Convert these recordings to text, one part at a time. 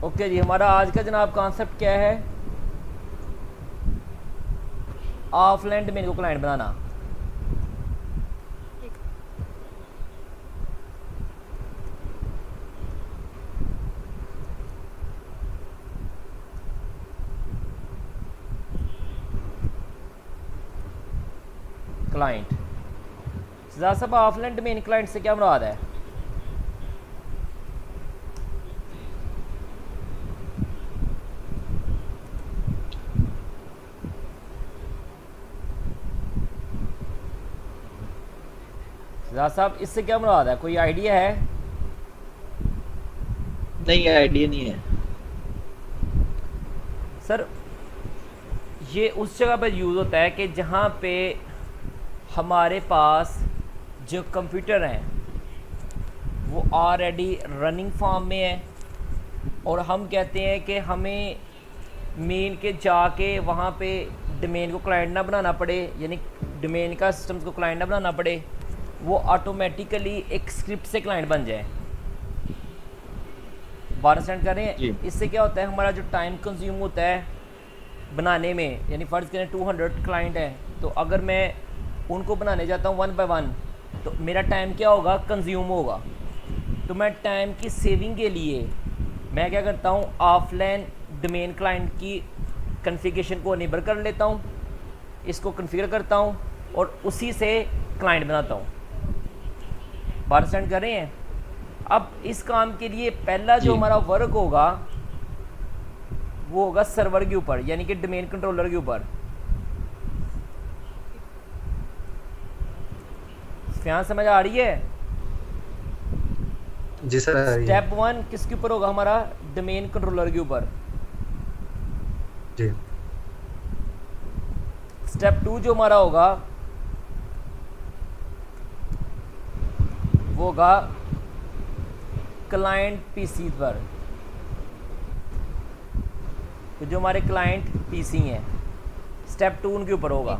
Okay जी, हमारा आज का जनाब कॉन्सेप्ट क्या है? ऑफलाइन डोमेन को क्लाइंट बनाना। क्लाइंट सजा साहब, ऑफलाइन डोमेन क्लाइंट से क्या मुराद है? सजा साहब, इससे क्या मुराद है? कोई आइडिया है? नहीं, आइडिया नहीं है। सर, ये उस जगह पर यूज़ होता है कि जहाँ पे हमारे पास जो कंप्यूटर हैं वो ऑलरेडी रनिंग फॉर्म में है और हम कहते हैं कि हमें मेन के जाके वहाँ पे डोमेन को क्लाइंट ना बनाना पड़े, यानी डोमेन का सिस्टम्स को क्लाइंट ना बनाना पड़े, वो ऑटोमेटिकली एक स्क्रिप्ट से क्लाइंट बन जाए। बात अंडरस्टैंड कर रहे जी। हैं? इससे क्या होता है, हमारा जो टाइम कंज्यूम होता है बनाने में, यानी फ़र्ज़ करें 200 क्लाइंट हैं, तो अगर मैं उनको बनाने जाता हूँ 1 बाय 1 तो मेरा टाइम क्या होगा, कंज्यूम होगा। तो मैं टाइम की सेविंग के लिए मैं क्या करता हूँ, ऑफलाइन डोमेन क्लाइंट की कॉन्फ़िगरेशन को इनेबल कर लेता हूँ, इसको कॉन्फ़िगर करता हूँ और उसी से क्लाइंट बनाता हूँ। बात अंडरस्टैंड कर रहे हैं? अब इस काम के लिए पहला जो जी। हमारा वर्क होगा वो होगा सर्वर के ऊपर, यानी कि डोमेन कंट्रोलर के ऊपर। यहाँ समझ आ रही है? जी सर, आ रही है। स्टेप 1 किसके ऊपर होगा हमारा? डोमेन कंट्रोलर के ऊपर। जी। स्टेप 2 जो हमारा होगा वो होगा क्लाइंट पीसी पर। तो जो हमारे क्लाइंट पीसी हैं, स्टेप 2 उनके ऊपर होगा।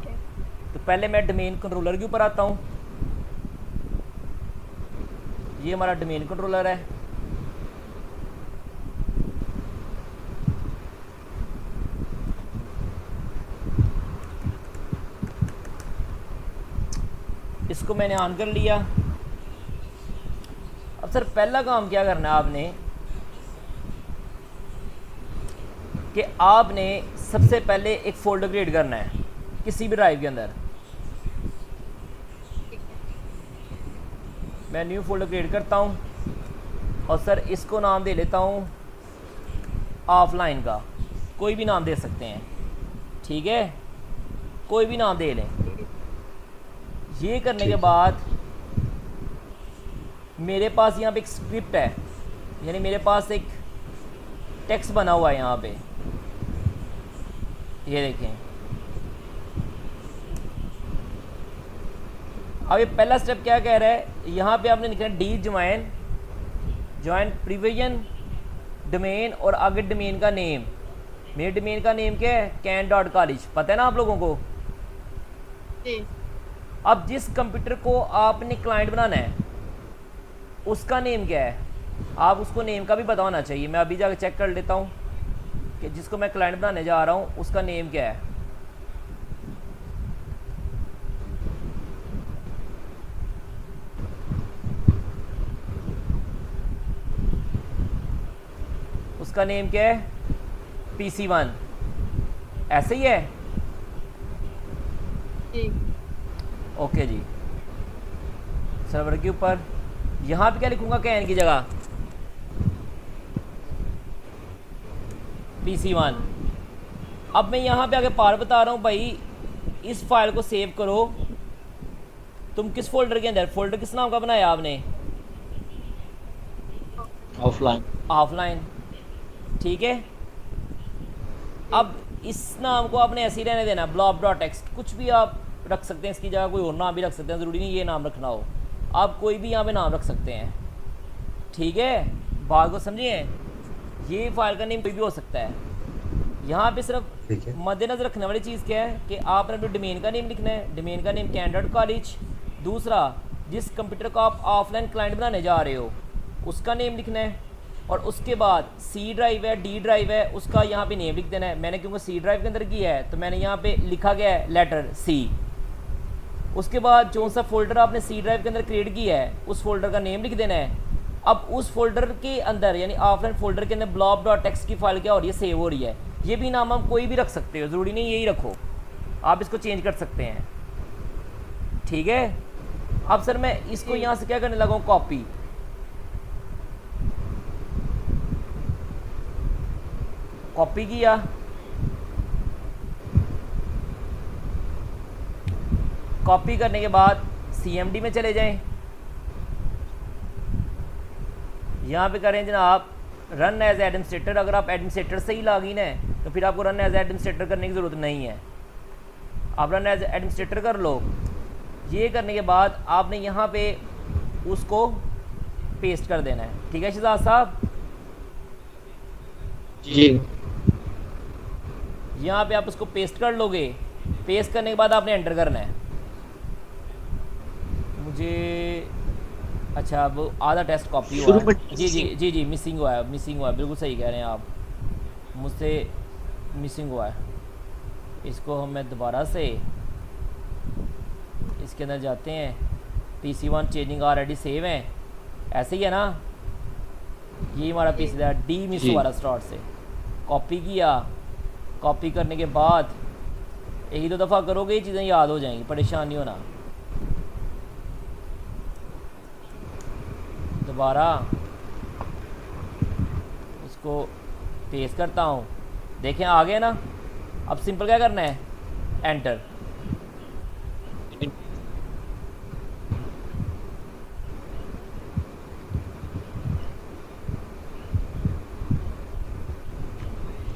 तो पहले मैं डोमेन कंट्रोलर के ऊपर आता हूँ। ये हमारा डोमेन कंट्रोलर है। इसको मैंने ऑन कर लिया। अब सर पहला काम क्या करना है आपने कि आपने सबसे पहले एक फ़ोल्डर क्रिएट करना है किसी भी ड्राइव के अंदर। मैं न्यू फोल्डर क्रिएट करता हूँ और सर इसको नाम दे लेता हूँ ऑफलाइन का, कोई भी नाम दे सकते हैं, ठीक है, कोई भी नाम दे लें। ये करने के बाद मेरे पास यहाँ पे एक स्क्रिप्ट है, यानी मेरे पास एक टेक्स्ट बना हुआ है यहाँ पे, ये देखें। अब ये पहला स्टेप क्या कह रहा है, यहाँ पे आपने लिखना है डी ज्वाइन प्रीविजन डोमेन और आगे डोमेन का नेम। मेरे डोमेन का नेम क्या है? can.college, पता है ना आप लोगों को? जी। अब जिस कंप्यूटर को आपने क्लाइंट बनाना है उसका नेम क्या है? आप उसको नेम का भी पता होना चाहिए। मैं अभी जाकर चेक कर लेता हूँ कि जिसको मैं क्लाइंट बनाने जा रहा हूँ उसका नेम क्या है। उसका नेम क्या है? PC1, ऐसे ही है? जी। ओके जी। सर्वर के ऊपर यहाँ पे क्या लिखूंगा कैन की जगह? PC1। अब मैं यहाँ पे आगे पार बता रहा हूँ भाई, इस फाइल को सेव करो। तुम किस फोल्डर के अंदर, फोल्डर किस नाम का बनाया आपने? ऑफलाइन। ऑफलाइन, ठीक है। अब इस नाम को आपने ऐसे ही रहने देना, blob.txt, कुछ भी आप रख सकते हैं इसकी जगह, कोई और नाम भी रख सकते हैं, ज़रूरी नहीं ये नाम रखना हो, आप कोई भी यहाँ पे नाम रख सकते हैं, ठीक है। बात को समझिए, ये फाइल का नेम कोई भी हो सकता है। यहाँ पे सिर्फ ठीक है। मद्देनजर रखने वाली चीज़ क्या है कि आपने अपने डोमेन का नेम लिखना है, डोमेन का नेम can.college। दूसरा, जिस कंप्यूटर को आप ऑफलाइन क्लाइंट बनाने जा रहे हो उसका नेम लिखना है, और उसके बाद सी ड्राइव है, डी ड्राइव है, उसका यहाँ पे नेम लिख देना है। मैंने क्योंकि सी ड्राइव के अंदर किया है तो मैंने यहाँ पे लिखा गया है लेटर सी। उसके बाद जो सा फोल्डर आपने सी ड्राइव के अंदर क्रिएट किया है उस फोल्डर का नेम लिख देना है। अब उस फोल्डर के अंदर यानी ऑफलाइन फोल्डर के अंदर blob.txt की फाइल क्या हो रही है, सेव हो रही है। ये भी नाम हम कोई भी रख सकते हो, ज़रूरी नहीं यही रखो, आप इसको चेंज कर सकते हैं। ठीक है, अब सर मैं इसको यहाँ से क्या करने लगा हूँ, कॉपी। कॉपी किया, कॉपी करने के बाद CMD में चले जाएं, यहाँ पे करें जनाब रन एज एडमिनिस्ट्रेटर। अगर आप एडमिनिस्ट्रेटर से ही लॉगिन है तो फिर आपको रन एज एडमिनिस्ट्रेटर करने की ज़रूरत नहीं है, आप रन एज एडमिनिस्ट्रेटर कर लो। ये करने के बाद आपने यहाँ पे उसको पेस्ट कर देना है। ठीक है शहजाद साहब, जी यहाँ पे आप उसको पेस्ट कर लोगे। पेस्ट करने के बाद आपने एंटर करना है। मुझे अच्छा अब आधा टेस्ट कॉपी हुआ है। जी मिसिंग हुआ है, मिसिंग हुआ है, बिल्कुल सही कह रहे हैं आप, मुझसे मिसिंग हुआ है। इसको हम मैं दोबारा से इसके अंदर जाते हैं, PC1 चेंजिंग ऑलरेडी सेव है, ऐसे ही है ना। ये हमारा PC था, डी मिस हुआ रहा स्टार्ट से। कॉपी किया, कॉपी करने के बाद एक ही दो दफ़ा करोगे ये चीज़ें याद हो जाएंगी, परेशानी हो ना। दोबारा इसको पेस्ट करता हूँ, देखें आ गया ना। अब सिंपल क्या करना है, एंटर।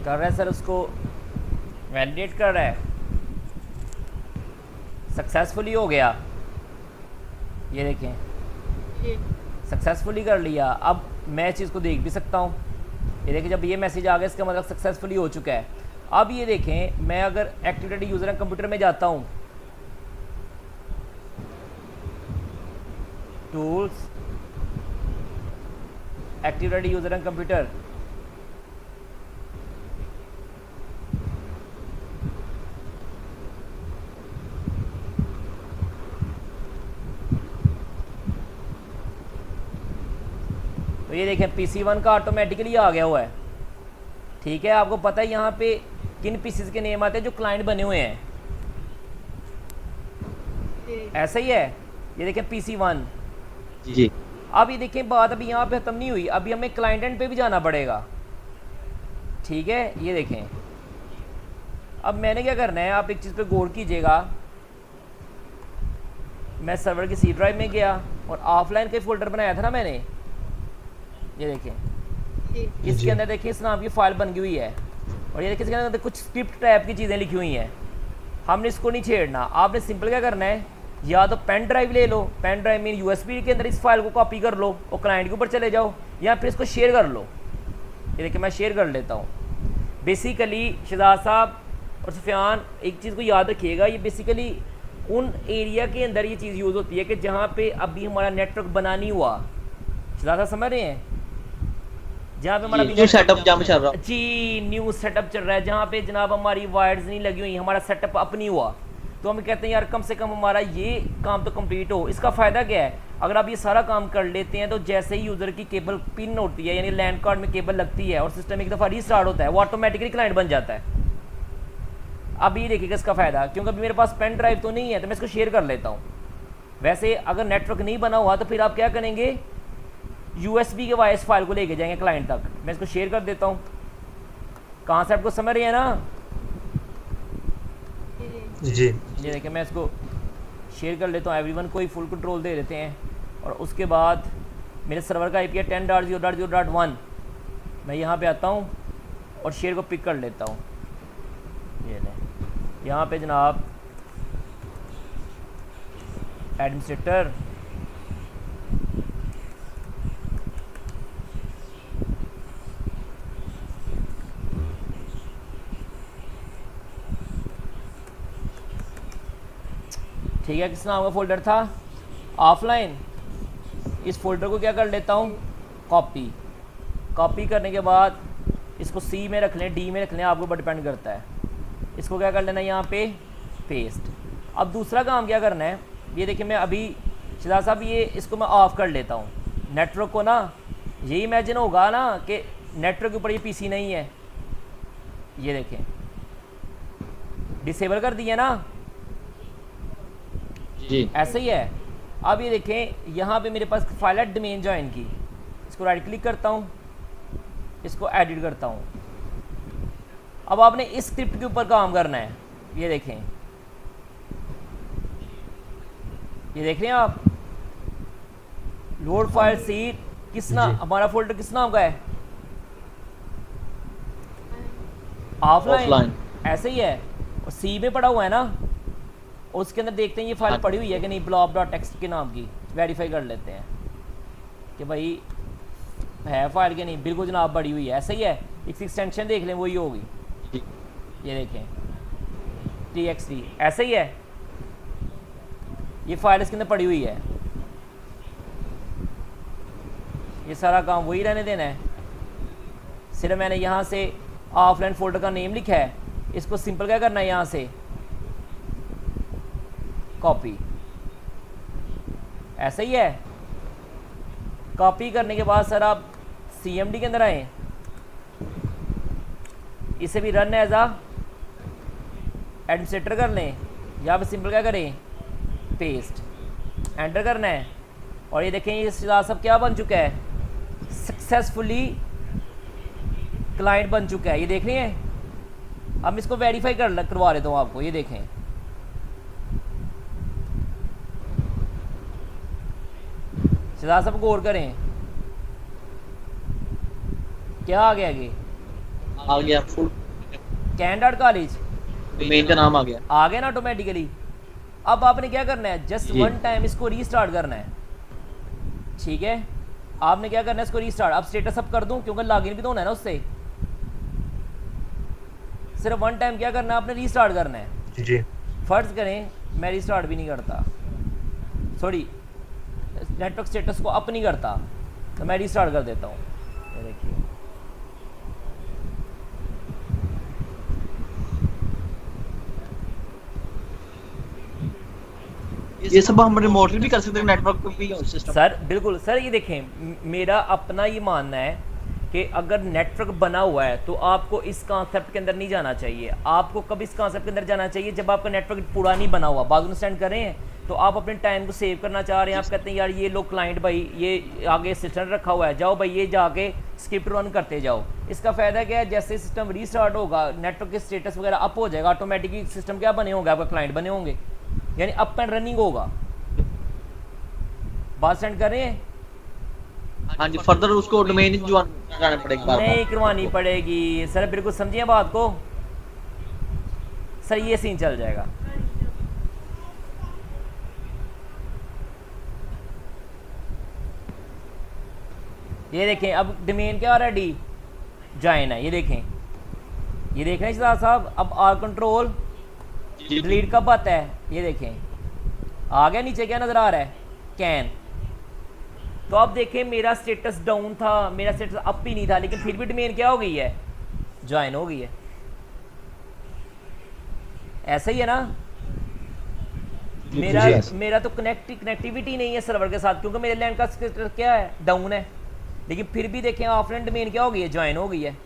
कर रहा है सर, उसको वैलिडेट कर रहा है, सक्सेसफुली हो गया। ये देखें सक्सेसफुली कर लिया। अब मैं इस चीज़ को देख भी सकता हूँ। ये देखें जब ये मैसेज आ गया इसका मतलब सक्सेसफुली हो चुका है। अब ये देखें मैं अगर एक्टिवेटेड यूज़र एंड कंप्यूटर में जाता हूँ, tools, activated user and computer, तो ये देखें PC1 का ऑटोमेटिकली आ गया हुआ है। ठीक है, आपको पता है यहाँ पे किन पीसीज के नेम आते हैं जो क्लाइंट बने हुए हैं, ऐसा ही है। ये देखें PC1 जी। अब ये देखें बात अभी यहाँ पे ख़त्म नहीं हुई, अभी हमें क्लाइंट एंड पे भी जाना पड़ेगा। ठीक है, ये देखें अब मैंने क्या करना है, आप एक चीज़ पे गौर कीजिएगा। मैं सर्वर की C ड्राइव में गया और ऑफलाइन का फोल्डर बनाया था ना मैंने, ये देखें इसके अंदर देखिए इस नाम की फाइल बन गई हुई है और ये देखिए इसके अंदर कुछ स्क्रिप्ट टाइप की चीज़ें लिखी हुई हैं। हमने इसको नहीं छेड़ना। आपने सिंपल क्या करना है, या तो पेन ड्राइव ले लो, पेन ड्राइव में USB के अंदर इस फाइल को कॉपी कर लो और क्लाइंट के ऊपर चले जाओ, या फिर इसको शेयर कर लो। ये देखिए मैं शेयर कर लेता हूँ। बेसिकली शहजाद साहब और सुफियान एक चीज़ को याद रखिएगा, ये बेसिकली उन एरिया के अंदर ये चीज़ यूज़ होती है कि जहाँ पे अभी हमारा नेटवर्क बना नहीं हुआ। शहजाद साहब समझ रहे हैं, जहाँ पे हमारा न्यू सेटअप जहाँ चल रहा है, जी न्यू सेटअप चल रहा है, जहाँ पे जनाब हमारी वायर्स नहीं लगी हुई, हमारा सेटअप अप नहीं हुआ, तो हम कहते हैं यार कम से कम हमारा ये काम तो कंप्लीट हो। इसका फ़ायदा क्या है, अगर आप ये सारा काम कर लेते हैं तो जैसे ही यूज़र की केबल पिन होती है यानी लैंड कार्ड में केबल लगती है और सिस्टम एक दफ़ा रीस्टार्ट होता है, वो ऑटोमेटिकली क्लाइंट बन जाता है। अब ये देखिएगा इसका फ़ायदा, क्योंकि अभी मेरे पास पेन ड्राइव तो नहीं है तो मैं इसको शेयर कर लेता हूँ। वैसे अगर नेटवर्क नहीं बना हुआ तो फिर आप क्या करेंगे, USB के वायस फाइल को लेके जाएंगे क्लाइंट तक। मैं इसको शेयर कर देता हूँ। कहाँ से आपको समझ रही है ना? जी ये देखिए मैं इसको शेयर कर लेता हूँ, एवरीवन को ही फुल कंट्रोल दे देते हैं। और उसके बाद मेरे सर्वर का IP है 10.0.0.1। मैं यहाँ पे आता हूँ और शेयर को पिक कर लेता हूँ। ये ले यहाँ पे जनाब एडमिनिस्ट्रेटर, ठीक है, किस नाम का फोल्डर था, ऑफलाइन। इस फोल्डर को क्या कर लेता हूँ, कॉपी। कॉपी करने के बाद इसको सी में रख लें, डी में रख लें, आपके ऊपर डिपेंड करता है। इसको क्या कर लेना है यहाँ पे पेस्ट। अब दूसरा काम क्या करना है, ये देखिए मैं अभी शहजाद साहब ये इसको मैं ऑफ़ कर लेता हूँ। नेटवर्क को ना ये इमेजिन होगा ना कि नेटवर्क के ऊपर ये पीसी नहीं है, ये देखें डिसेबल कर दिया ना, जी ऐसे ही है। अब ये देखें यहाँ पे मेरे पास फाइल है डोमेन जॉइन की, इसको राइट क्लिक करता हूँ, इसको एडिट करता हूँ। अब आपने इस स्क्रिप्ट के ऊपर काम करना है, ये देखें, ये देख रहे हैं आप, लोड फाइल सी किस नाम, हमारा फोल्डर किस नाम का है, ऑफलाइन, ऐसे ही है, और सी में पड़ा हुआ है ना, उसके अंदर देखते हैं ये फाइल पड़ी हुई है कि नहीं, blob.txt के नाम की, वेरीफाई कर लेते हैं कि भाई है फाइल के नहीं, बिल्कुल जनाब पड़ी हुई है, ऐसे ही है। एक एक्सटेंशन देख लें वही होगी, ये देखें txt, ऐसे ही है, ये फाइल इसके अंदर पड़ी हुई है। ये सारा काम वही रहने देना है, सिर्फ मैंने यहाँ से ऑफलाइन फोल्डर का नेम लिखा है, इसको सिंपल क्या करना है, यहाँ से कॉपी, ऐसा ही है। कॉपी करने के बाद सर आप CMD के अंदर आए, इसे भी रन एज आ एडमिनिस्ट्रेटर कर लें, यहाँ पे सिंपल क्या करें, पेस्ट, एंटर करना है, और ये देखें ये सब क्या बन चुका है, सक्सेसफुली क्लाइंट बन चुका है, ये देख रहे हैं। अब इसको वेरीफाई करवा देता हूँ आपको, ये देखें शहजाद साहब गौर करें, क्या आ गया आ गया, फुल कैन कॉलेज डोमेन का नाम आ गया ना ऑटोमेटिकली। अब आपने क्या करना है, जस्ट वन टाइम इसको रीस्टार्ट करना है, ठीक है। आपने क्या करना है, इसको रीस्टार्ट, अब स्टेटस अप कर दूं क्योंकि लॉगिन भी तो होना है ना उससे, सिर्फ वन टाइम क्या करना है, आपने रीस्टार्ट करना है। जी फर्ज करें मैं रीस्टार्ट भी नहीं करता, सॉरी नेटवर्क स्टेटस को अप नहीं करता, तो मैं रीस्टार्ट कर देता हूँ, ये देखिए ये सब हम रिमोटली भी कर सकते हैं, नेटवर्क पे भी सिस्टम। सर बिल्कुल सर, ये देखें मेरा अपना ये मानना है कि अगर नेटवर्क बना हुआ है तो आपको इस कॉन्सेप्ट के अंदर नहीं जाना चाहिए। आपको कब इस कॉन्सेप्ट के अंदर जाना चाहिए, जब आपका नेटवर्क पूरा नहीं बना हुआ। बात अंडरस्टैंड कर रहे हैं, तो आप अपने टाइम को सेव करना चाह रहे हैं, आप कहते हैं यार ये लो क्लाइंट भाई ये आगे सिस्टम रखा हुआ है, जाओ भाई ये जाके स्क्रिप्ट रन करते जाओ। इसका फ़ायदा क्या है, जैसे सिस्टम रीस्टार्ट होगा, नेटवर्क के स्टेटस वगैरह अप हो जाएगा, ऑटोमेटिकली सिस्टम क्या बने होंगे, आपका क्लाइंट बने होंगे, यानी अप एंड रनिंग होगा। बात सेंड कर रहे हैं? हाँ जी, फर्दर उसको डोमेन ज्वाइन कराना पड़ेगा, नहीं करवानी पड़ेगी सर, बिल्कुल समझिए बात को सर, ये सीन चल जाएगा। ये देखें अब डोमेन क्या ऑलरेडी ज्वाइन है, ये देखें, ये देख रहे हैं शहजाद साहब। अब आर कंट्रोल डिलीट कब आता है, ये देखें आ गया, नीचे क्या नजर आ रहा है, कैन। तो अब देखें मेरा स्टेटस डाउन था, मेरा स्टेटस अप ही नहीं था, लेकिन फिर भी डोमेन क्या हो गई है, ज्वाइन हो गई है। ऐसा ही है ना, मेरा तो कनेक्टिविटी नहीं है सर्वर के साथ, क्योंकि मेरे लैंड का स्टेटस क्या है, डाउन है, लेकिन फिर भी देखें ऑफलाइन डोमेन क्या हो गई है, ज्वाइन हो गई है।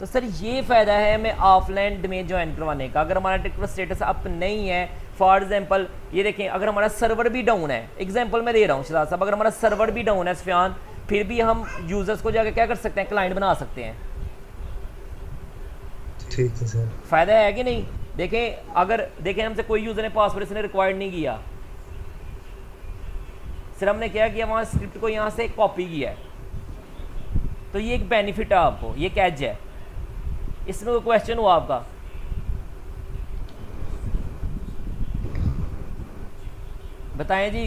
तो सर ये फ़ायदा है मैं ऑफलाइन डोमेन ज्वाइन करवाने का। अगर हमारा नेटवर्क स्टेटस अप नहीं है, फॉर एग्जांपल ये देखें अगर हमारा सर्वर भी डाउन है, एग्जांपल मैं दे रहा हूँ शहजाद साहब, अगर हमारा सर्वर भी डाउन है सुफियान, फिर भी हम यूजर्स को जाकर क्या कर सकते हैं, क्लाइंट बना सकते हैं। ठीक है सर, फ़ायदा है कि नहीं। देखें अगर देखें हमसे कोई यूज़र ने पासवर्ड इसने रिक्वायर्ड नहीं किया, सिर्फ हमने क्या किया, वहाँ स्क्रिप्ट को यहाँ से कॉपी किया है, तो ये एक बेनिफिट है आपको, ये कैच है। इसमें कोई क्वेश्चन हुआ आपका? बताएं जी।